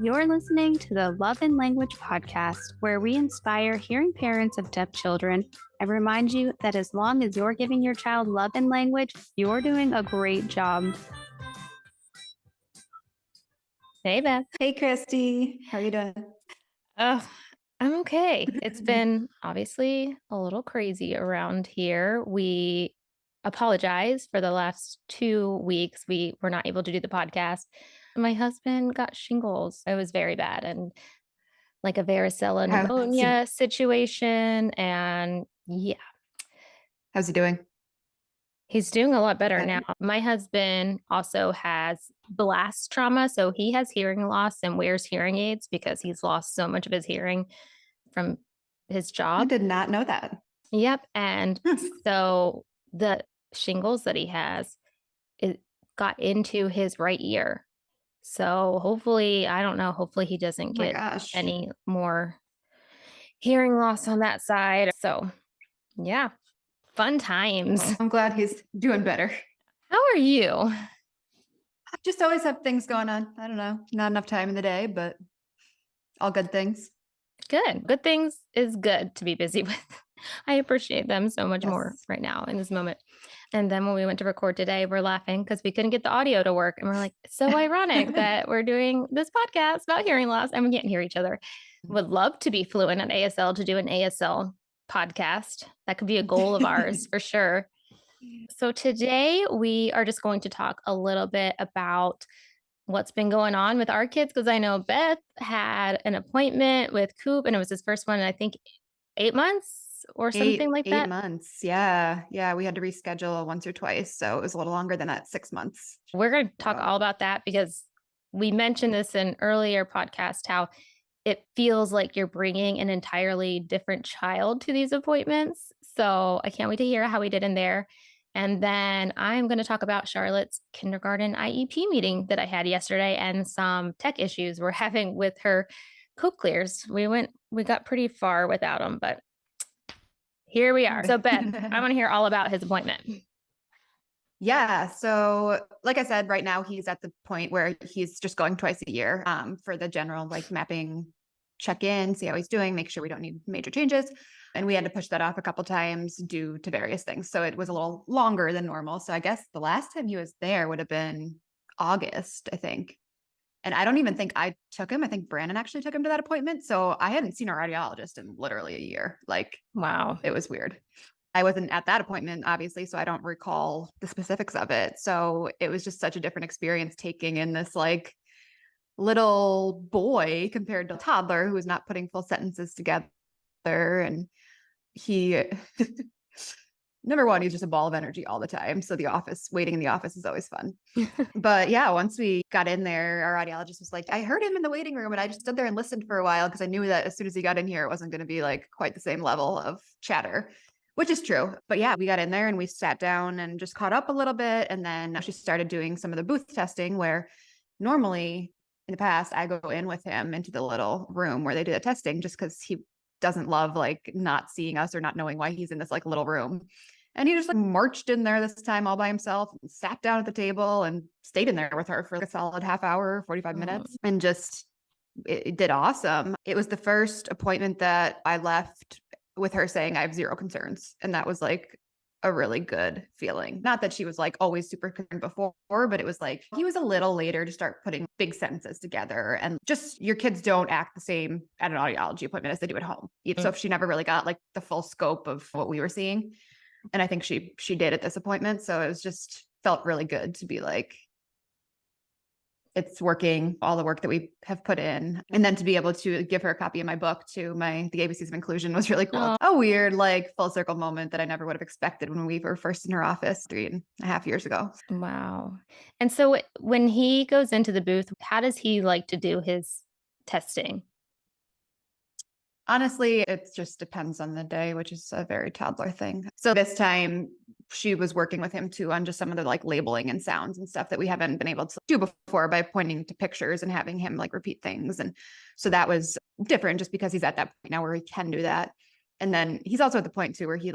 You're listening to the Love and Language podcast, where we inspire hearing parents of deaf children and remind you that as long as you're giving your child love and language, you're doing a great job. Hey, Beth. Hey, Christy. How are you doing? Oh, I'm okay. It's been obviously a little crazy around here. We apologize for the last 2 weeks. We were not able to do the podcast. My husband got shingles. It was very bad and like a varicella How's he, pneumonia situation. And yeah, how's he doing? he's doing a lot better now. Better? My husband also has blast trauma. So he has hearing loss and wears hearing aids because he's lost so much of his hearing from his I job. did not know that. Yep. And so the shingles that he has, it got into his right ear. So hopefully, I don't know, hopefully he doesn't Oh my get gosh. any more hearing loss on that side. So yeah, fun times. Well, I'm glad he's doing better. How are you? I just always have things going on. I don't know. Not enough time in the day, but all good things. Good. Good things is good to be busy with. I appreciate them so much more Yes. right now in this moment. And then when we went to record today, we're laughing because we couldn't get the audio to work. And we're like, it's so ironic that we're doing this podcast about hearing loss and we can't hear each other. Would love to be fluent at ASL to do an ASL podcast. That could be a goal of ours for sure. So today we are just going to talk a little bit about what's been going on with our kids because I know Beth had an appointment with Coop and it was his first one in I think 8 months or something like Eight that. months. Yeah. Yeah. We had to reschedule once or twice. So it was a little longer than that, 6 months. We're going to talk So, all about that because we mentioned this in earlier podcast how it feels like you're bringing an entirely different child to these appointments. So I can't wait to hear how we did in there. And then I'm going to talk about Charlotte's kindergarten IEP meeting that I had yesterday and some tech issues we're having with her cochlears. We got pretty far without them, but here we are. So Beth, I want to hear all about his appointment. Yeah. So, like I said, right now he's at the point where he's just going twice a year for the general like mapping check in, see how he's doing, make sure we don't need major changes. And we had to push that off a couple times due to various things. So it was a little longer than normal. So I guess the last time he was there would have been August, I think. And I don't even think I took him. I think Brandon actually took him to that appointment. So I hadn't seen our audiologist in literally a year. Like, Wow. it was weird. I wasn't at that appointment, obviously, so I don't recall the specifics of it. So it was just such a different experience taking in this like little boy compared to a toddler who was not putting full sentences together. And he, number one, he's just a ball of energy all the time. So waiting in the office is always fun. But yeah, once we got in there, our audiologist was like, I heard him in the waiting room and I just stood there and listened for a while because I knew that as soon as he got in here, it wasn't going to be like quite the same level of chatter, which is true. But yeah, we got in there and we sat down and just caught up a little bit. And then she started doing some of the booth testing where normally in the past, I go in with him into the little room where they do the testing just because he doesn't love like not seeing us or not knowing why he's in this like little room. And he just like marched in there this time all by himself and sat down at the table and stayed in there with her for like a solid half hour, 45 minutes, and just it did awesome. It was the first appointment that I left with her saying I have zero concerns. And that was like a really good feeling. Not that she was like always super concerned before, but it was like he was a little later to start putting big sentences together. And just your kids don't act the same at an audiology appointment as they do at home. So she never really got like the full scope of what we were seeing. And I think she did at this appointment. So it was just felt really good to be like, it's working, all the work that we have put in. And then to be able to give her a copy of my book to the ABCs of Inclusion was really cool. Oh. A weird, like full circle moment that I never would have expected when we were first in her office 3.5 years ago. Wow. And so when he goes into the booth, how does he like to do his testing? Honestly, it just depends on the day, which is a very toddler thing. So this time she was working with him too on just some of the like labeling and sounds and stuff that we haven't been able to do before by pointing to pictures and having him like repeat things. And so that was different just because he's at that point now where he can do that. And then he's also at the point too where he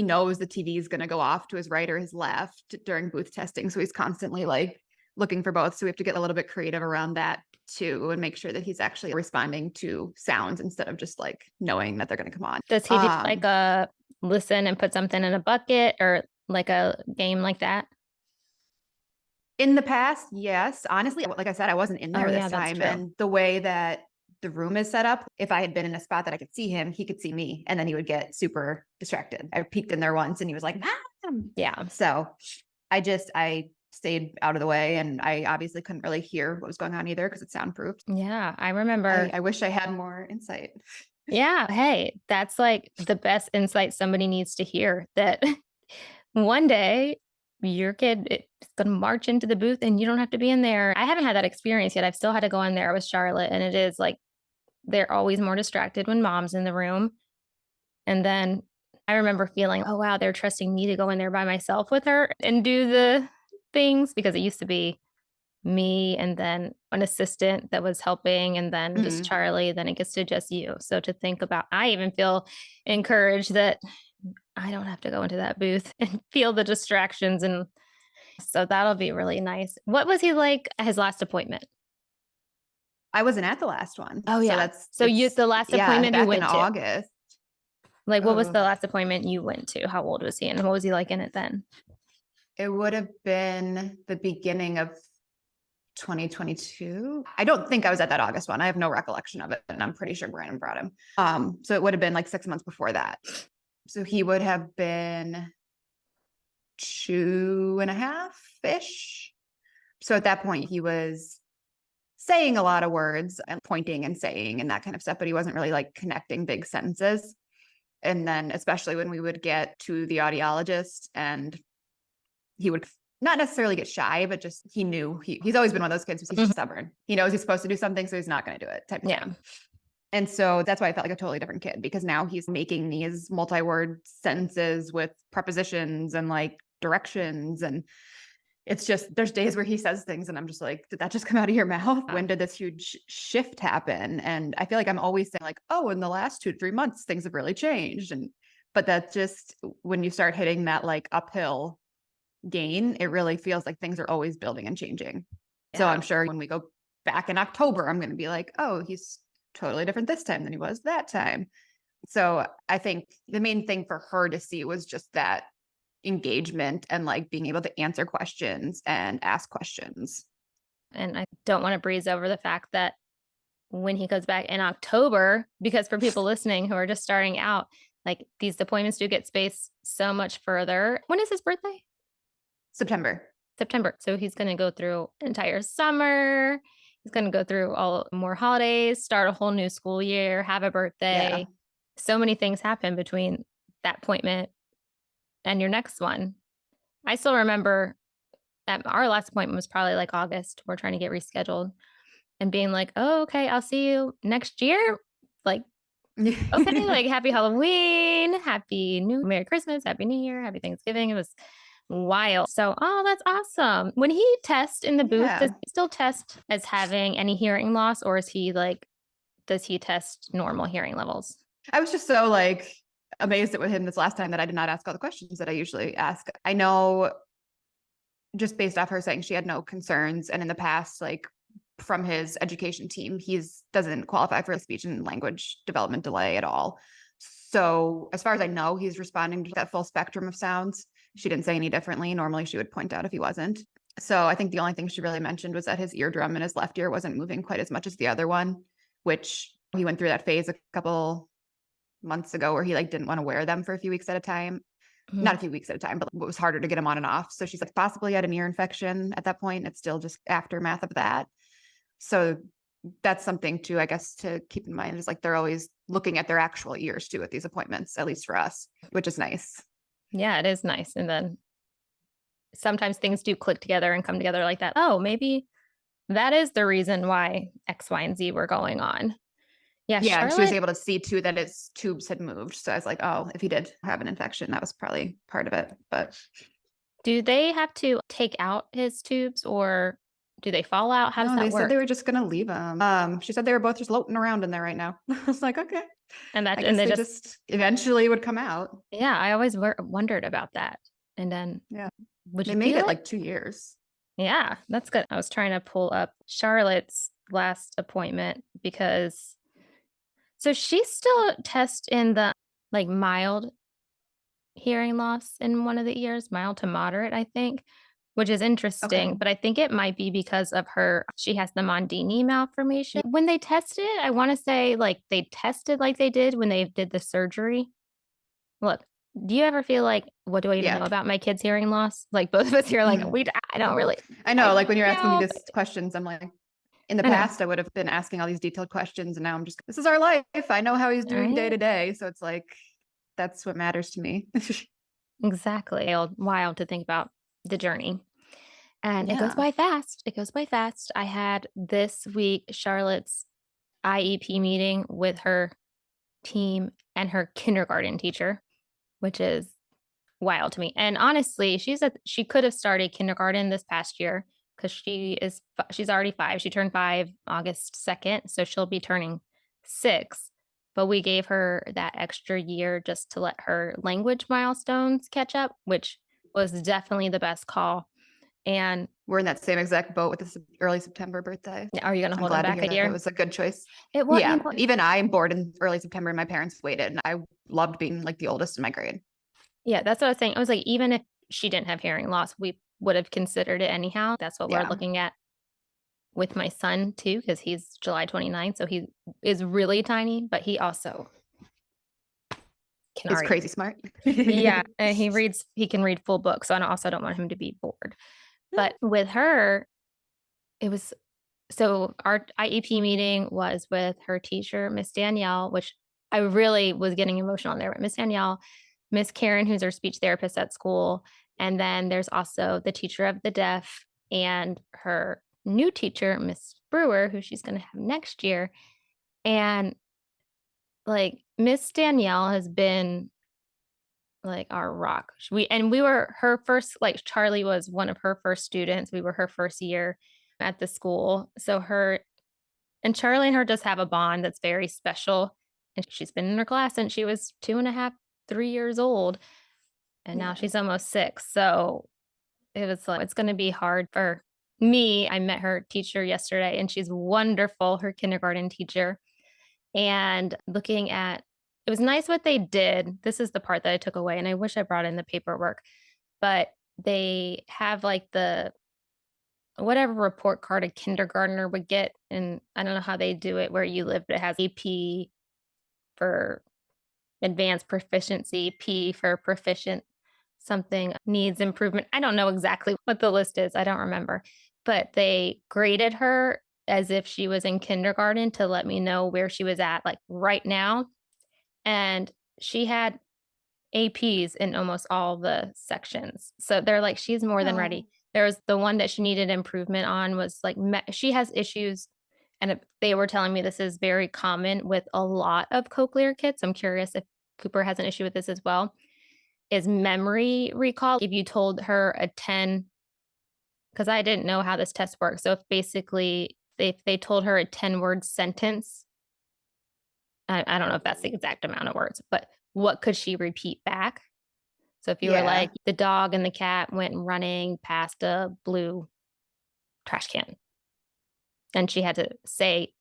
knows the TV is going to go off to his right or his left during booth testing. So he's constantly like looking for both. So we have to get a little bit creative around that too, and make sure that he's actually responding to sounds instead of just like knowing that they're going to come on. Does he do like a listen and put something in a bucket or like a game like that? In the past, yes. Honestly, like I said, I wasn't in Oh, there yeah, this that's time. true. And the way that the room is set up, if I had been in a spot that I could see him, he could see me, and then he would get super distracted. I peeked in there once and he was like, Mom. Yeah. So I stayed out of the way, and I obviously couldn't really hear what was going on either because it's soundproofed. Yeah. I remember. I wish I had more insight. Yeah. Hey, that's like the best insight somebody needs to hear that one day your kid is going to march into the booth and you don't have to be in there. I haven't had that experience yet. I've still had to go in there with Charlotte, and it is like they're always more distracted when mom's in the room. And then I remember feeling, oh, wow, they're trusting me to go in there by myself with her and do the things because it used to be me and then an assistant that was helping and then just Mhm. Charlie, then it gets to just you. So to think about, I even feel encouraged that I don't have to go into that booth and feel the distractions. And so that'll be really nice. What was he like at his last appointment? I wasn't at the last one. Oh, So yeah. So that's the last yeah, appointment you back in went to, August. like, what was Oh, the last appointment you went to? How old was he and what was he like in it then? it would have been the beginning of 2022. I don't think I was at that August one. I have no recollection of it, and I'm pretty sure Brandon brought him. So it would have been like 6 months before that. So he would have been 2.5-ish. So at that point, he was saying a lot of words and pointing and saying and that kind of stuff, but he wasn't really like connecting big sentences. And then, especially when we would get to the audiologist, and he would not necessarily get shy, but just he knew he's always been one of those kids. He's Mhm. just stubborn. He knows he's supposed to do something, so he's not going to do it type of Yeah. thing. And so that's why I felt like a totally different kid, because now he's making these multi-word sentences with prepositions and like directions. And it's just, there's days where he says things and I'm just like, did that just come out of your mouth? When did this huge shift happen? And I feel like I'm always saying like, oh, in the last 2 to 3 months, things have really changed. But that just, when you start hitting that like uphill gain, it really feels like things are always building and changing. So Yeah. I'm sure when we go back in October, I'm going to be like, oh, he's totally different this time than he was that time. So I think the main thing for her to see was just that engagement and like being able to answer questions and ask questions. And I don't want to breeze over the fact that when he goes back in October, because for people listening who are just starting out, like these appointments do get spaced so much further. When is his birthday? September. September. So he's going to go through entire summer. He's going to go through all more holidays, start a whole new school year, have a Yeah. birthday. So many things happen between that appointment and your next one. I still remember that our last appointment was probably like August. We're trying to get rescheduled and being like, oh, okay, I'll see you next year. Like, okay, like happy Halloween, happy new Merry Christmas, happy New Year, happy Thanksgiving. It was wild. So, oh, that's awesome. When he tests in the booth, does Yeah. he still test as having any hearing loss, or is he like, does he test normal hearing levels? I was just so like amazed with him this last time that I did not ask all the questions that I usually ask. I know, just based off her saying she had no concerns, and in the past, like from his education team, he's doesn't qualify for a speech and language development delay at all. So as far as I know, he's responding to that full spectrum of sounds. She didn't say any differently. Normally she would point out if he wasn't. So I think the only thing she really mentioned was that his eardrum in his left ear wasn't moving quite as much as the other one, which he went through that phase a couple months ago where he like didn't want to wear them for a few weeks at a time. Not a Mhm. few weeks at a time, but it was harder to get him on and off. So she's like, possibly had an ear infection at that point. It's still just aftermath of that. So that's something too, I guess, to keep in mind, is like they're always looking at their actual ears too at these appointments, at least for us, which is nice. Yeah, it is nice. And then sometimes things do click together and come together like that. Oh, maybe that is the reason why X, Y, and Z were going on. Yeah, Yeah. And she was Charlotte, able to see too that his tubes had moved. So I was like, oh, if he did have an infection, that was probably part of it. But do they have to take out his tubes or do they fall out? How does no, they that said they work? were just gonna leave him. She said they were both just floating around in there right now. I was like, okay. I And guess they they just, just eventually would come out. yeah, I always wondered about that. And then Yeah. would They you made feel it it? like 2 years. Yeah, that's good. I was trying to pull up Charlotte's last appointment because so she's still test in the, like, mild hearing loss in one of the ears, mild to moderate, I think, which is Okay. interesting, but I think it might be because of her she has the Mondini malformation. When they tested it, I wanna say, like, they tested like they did when they did the surgery. Look, do you ever feel like, "What do I even Yeah. know about my kid's hearing loss?" Like, both of us here, like, Mhm. I don't really I I know, like, when you're asking me know, these questions, I'm like in the I know, past, I would have been asking all these detailed questions, and now I'm just, "This is our life. I know how he's doing day right? to day." So it's like, that's what matters to me. Exactly. Wild to think about the journey. And it goes Yeah. by fast. It goes by fast. I had this week Charlotte's IEP meeting with her team and her kindergarten teacher, which is wild to me. And honestly, she could have started kindergarten this past year because she's already 5. She turned 5 August 2nd, so she'll be turning 6. But we gave her that extra year just to let her language milestones catch up, which was definitely the best call. And We're in that same exact boat with this early September birthday. are you going to So I'm hold him glad to back hear a that it year? was a good choice. It was, Yeah. Even I'm born in early September and my parents waited, and I loved being, like, the oldest in my grade. yeah, that's what I was saying. I was like, even if she didn't have hearing loss, we would have considered it anyhow. That's what we're Yeah. looking at with my son too, because he's July 29th, so he is really tiny, but he also can It's already crazy smart. yeah, and he can read full books, so I also don't want him to be bored. But with her, it was so our IEP meeting was with her teacher, Miss Danielle, which I really was getting emotional there, but Miss Danielle, Miss Karen, who's our speech therapist at school, and then there's also the teacher of the deaf and her new teacher, Miss Brewer, who she's gonna have next year. And, like, Miss Danielle has been, like, our rock. We were her first like, Charlie was one of her first students. We were her first year at the school. So her and Charlie and her just have a bond that's very special, and she's been in her class since she was 2.5, 3 years old, and now Yeah. she's almost 6. So it was like, it's gonna be hard for me. I met her teacher yesterday, and she's wonderful, her kindergarten teacher. And looking at it was nice what they did. This is the part that I took away, and I wish I brought in the paperwork, but they have, like, the whatever report card a kindergartner would get, and I don't know how they do it where you live, but it has AP for advanced proficiency, P for proficient something, needs improvement. I don't know exactly what the list is, I don't remember, but they graded her as if she was in kindergarten to let me know where she was at, like, right now, and she had APs in almost all the sections. So they're like, "She's more than Oh. ready." There was the one that she needed improvement on was, like, she has issues, and they were telling me this is very common with a lot of cochlear kids. I'm curious if Cooper has an issue with this as well, is memory recall. If you told her a 10, because I didn't know how this test works. So if basically if they told her a 10-word sentence, I don't know if that's the exact amount of words, but what could she repeat back? So if you were Yeah. like, "The dog and the cat went running past a blue trash can," and she had to say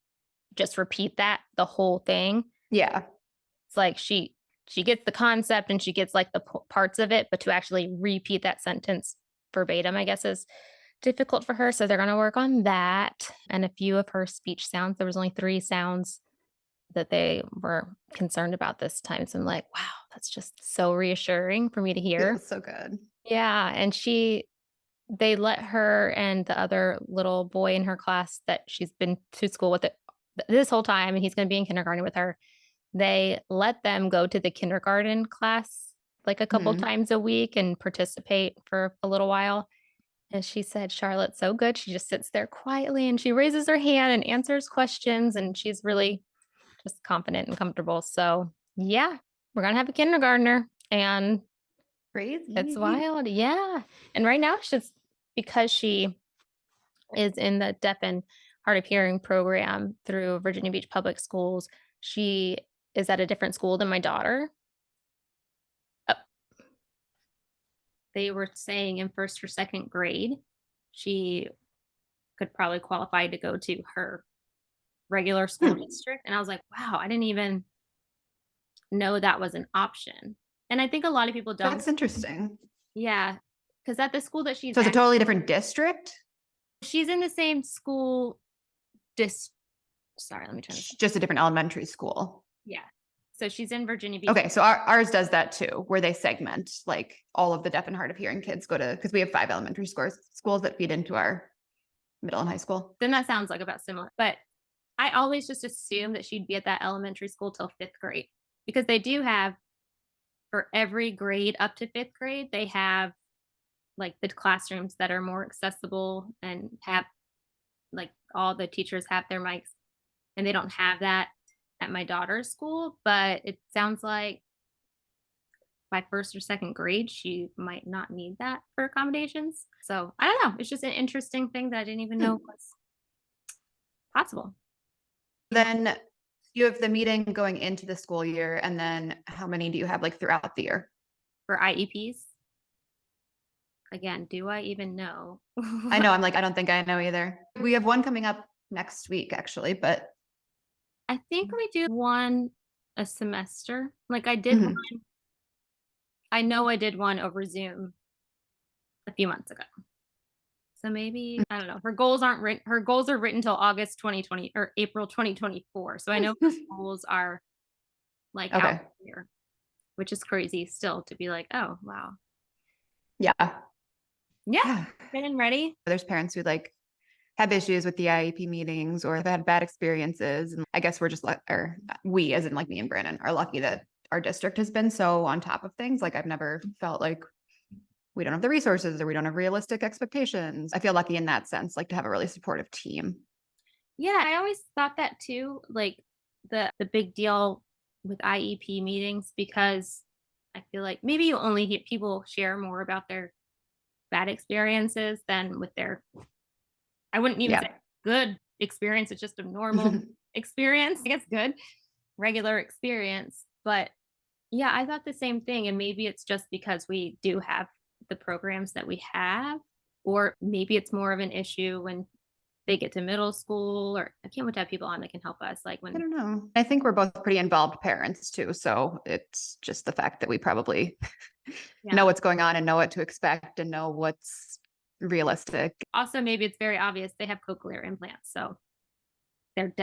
just repeat that, the whole thing. Yeah. It's like she gets the concept and she gets, like, the parts of it, but to actually repeat that sentence verbatim, I guess, is difficult for her, so they're gonna work on that, and a few of her speech sounds. There was only 3 sounds that they were concerned about this time, so I'm like, "Wow, that's just so reassuring for me to hear." Feels so good. Yeah, and they let her and the other little boy in her class that she's been to school with it this whole time, and he's gonna be in kindergarten with her. They let them go to the kindergarten class, like, a couple Mhm. times a week and participate for a little while, and she said, "Charlotte's so good, she just sits there quietly, and she raises her hand and answers questions, and she's really just confident and comfortable." So, yeah, we're gonna have a kindergartner, and it's Crazy. wild, yeah, and right now, she's because she is in the deaf and hard of hearing program through Virginia Beach Public Schools. She is at a different school than my daughter. Uh, they were saying in first or second grade, she could probably qualify to go to her. regular school Hmm, district. And I was like, wow, I didn't even know that was an option. And I think a lot of people don't. that's interesting. Yeah. Because at the school that So it's a totally different district? she's in the same school dis sorry, let me turn this. Just a different elementary school. Yeah. So she's in Virginia Beach. Okay, so ours does that too, where they segment like all of the deaf and hard of hearing kids go to, because we have 5 elementary schools that feed into our middle and high school. Then that sounds like about similar. But I always just assumed that she'd be at that elementary school till 5th grade because they do have for every grade up to 5th grade, they have like the classrooms that are more accessible and have like all the teachers have their mics and they don't have that at my daughter's school, but it sounds like by 1st or 2nd grade, she might not need that for accommodations. So I don't know. It's just an interesting thing that I didn't even know Hmm. was possible. Then you have the meeting going into the school year, and then how many do you have like throughout the year? For IEPs, again, do I even know? I know, I'm like, I don't think I know either. We have one coming up next week, actually, but I think we do one a semester. Like I did mhm. one I know I did one over Zoom a few months ago. So maybe I don't know. Her goals are written till August 2020 or April 2024. So I know her goals are like out Okay. here, which is crazy still to be like, "Oh, wow." Yeah. Yeah, Yeah. getting ready. There's parents who like have issues with the IEP meetings or have had bad experiences. And I guess we're just like, or we, as in like me and Brandon, are lucky that our district has been so on top of things. Like I've never felt like we don't have the resources or we don't have realistic expectations. I feel lucky in that sense, like to have a really supportive team. Yeah, I always thought that too, like the big deal with IEP meetings because I feel like maybe you only hear people share more about their bad experiences than with their I wouldn't even say Yeah. good experience, it's just a normal experience. I guess good, regular experience. But yeah, I thought the same thing. And maybe it's just because we do have the programs that we have, or maybe it's more of an issue when they get to middle school, or I can't wait to have people on that can help us. Like I when, don't know. I think we're both pretty involved parents too. So it's just the fact that we probably know yeah. what's going on and know what to expect and know what's realistic. Also, maybe it's very obvious they have cochlear implants. So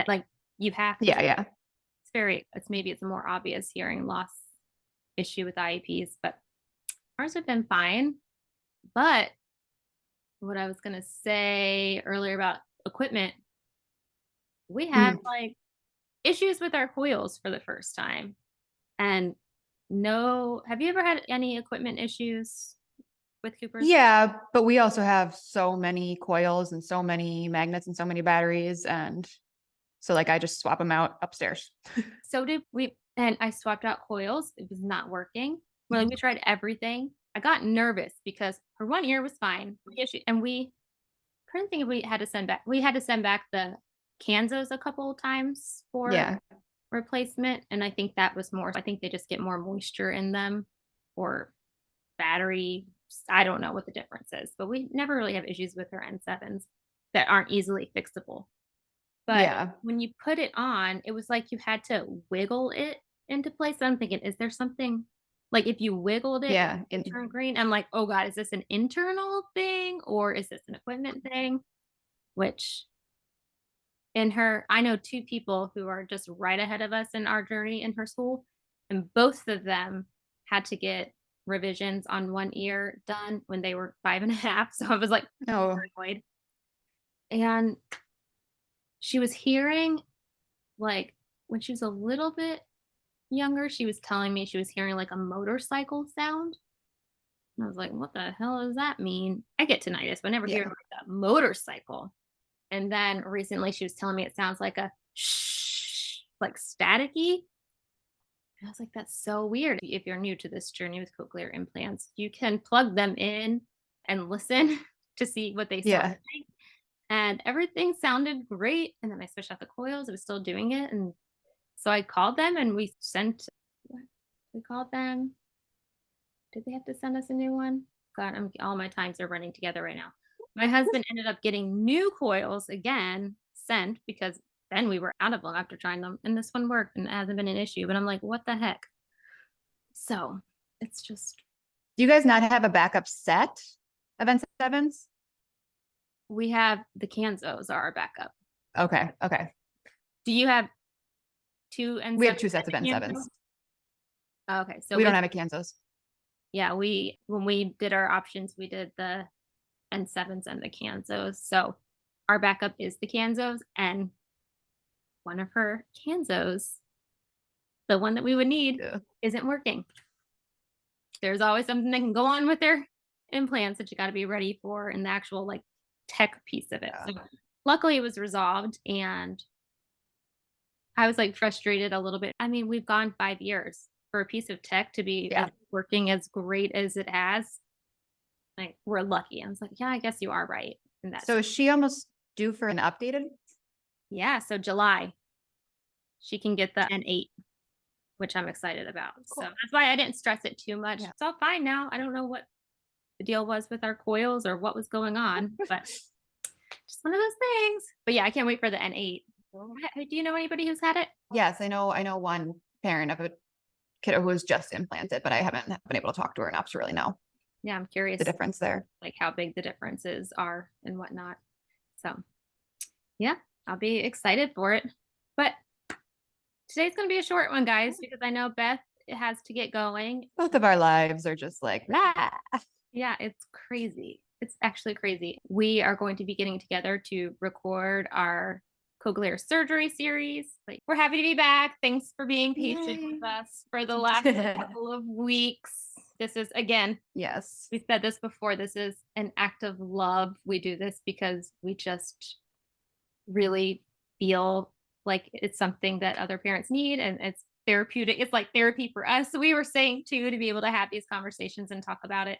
like you have to, Yeah. Yeah. maybe it's a more obvious hearing loss issue with IEPs, but ours have been fine. But what I was gonna say earlier about equipment, we had Mhm. like issues with our coils for the first time. And no, have you ever had any equipment issues with Coopers? Yeah, but we also have so many coils and so many magnets and so many batteries. And so like I just swap them out upstairs. So did we, and I swapped out coils. It was not working. Well, like, we tried everything. I got nervous because her one ear was fine. And we couldn't think if we had to send back. We had to send back the Kanzos a couple of times for Yeah. replacement, and I think that was more I think they just get more moisture in them or battery. I don't know what the difference is, but we never really have issues with our N7s that aren't easily fixable. But Yeah. when you put it on, it was like you had to wiggle it into place. I'm thinking, is there something like if you wiggled it, Yeah. it turned green? I'm like, oh God, is this an internal thing or is this an equipment thing? Which in her I know 2 people who are just right ahead of us in our journey in her school, and both of them had to get revisions on one ear done when they were 5 and a half, so I was, like, Oh, paranoid. And she was hearing, like when she was a little bit younger, she was telling me she was hearing, like, a motorcycle sound, and I was like, "What the hell does that mean?" I get tinnitus, but I never hear, yeah. like, a motorcycle. And then recently she was telling me it sounds like a shh, like staticky. And I was like, that's so weird. If you're new to this journey with cochlear implants, you can plug them in and listen to see what they sound Yeah. like. And everything sounded great. And then I switched out the coils, it was still doing it. And so I called them and what? We called them. Did they have to send us a new one? God, all my times are running together right now. My husband ended up getting new coils again sent because then we were out of them after trying them, and this one worked and it hasn't been an issue, but I'm like, "What the heck?" So, it's just Do you guys not have a backup set of N7s? we have the Kanzos are our backup. Okay, okay. Do you have 2 We have N7s 2 sets of and a Kanzo? N7s. Okay, so We don't we have a Kansas. yeah, we when we did our options, we did the N7s and the Kanzos, so our backup is the Kanzos, and one of her Kanzos, the one that we would need, Yeah. isn't working. There's always something that can go on with their implants that you gotta be ready for and the actual, like, tech piece of it, Yeah. so luckily it was resolved, and I was, like, frustrated a little bit. I mean, we've gone 5 years for a piece of tech to be Yeah. as working as great as it has, like, we're lucky. I was like, "Yeah, I guess you are right in that So sense." is she almost due for an updated? Yeah, so July, she can get the N8, which I'm excited about, so Cool. that's why I didn't stress it too much. Yeah. It's all fine now. I don't know what the deal was with our coils or what was going on, but just one of those things. But yeah, I can't wait for the N8. Do you know anybody who's had it? Yes, I know one parent of a kiddo who was just implanted, but I haven't been able to talk to her enough to really know Yeah, I'm the curious, difference there. like, how big the differences are and whatnot. So, yeah, I'll be excited for it. But today's gonna be a short one, guys, because I know Beth has to get going. Both of our lives are just like, "Blah." Yeah, it's crazy. It's actually crazy. We are going to be getting together to record our cochlear surgery series. Like, we're happy to be back. Thanks for being patient Yay. with us for the last couple of weeks. This is, again, Yes. we said this before, this is an act of love. We do this because we just really feel like it's something that other parents need and it's therapeutic. It's like therapy for us. So we were saying too to be able to have these conversations and talk about it.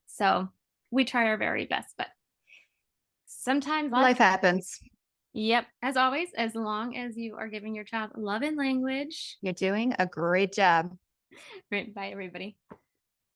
So we try our very best, but sometimes life. Life happens. Yep. As always, as long as you are giving your child love and language. You're doing a great job. Right. Bye, everybody.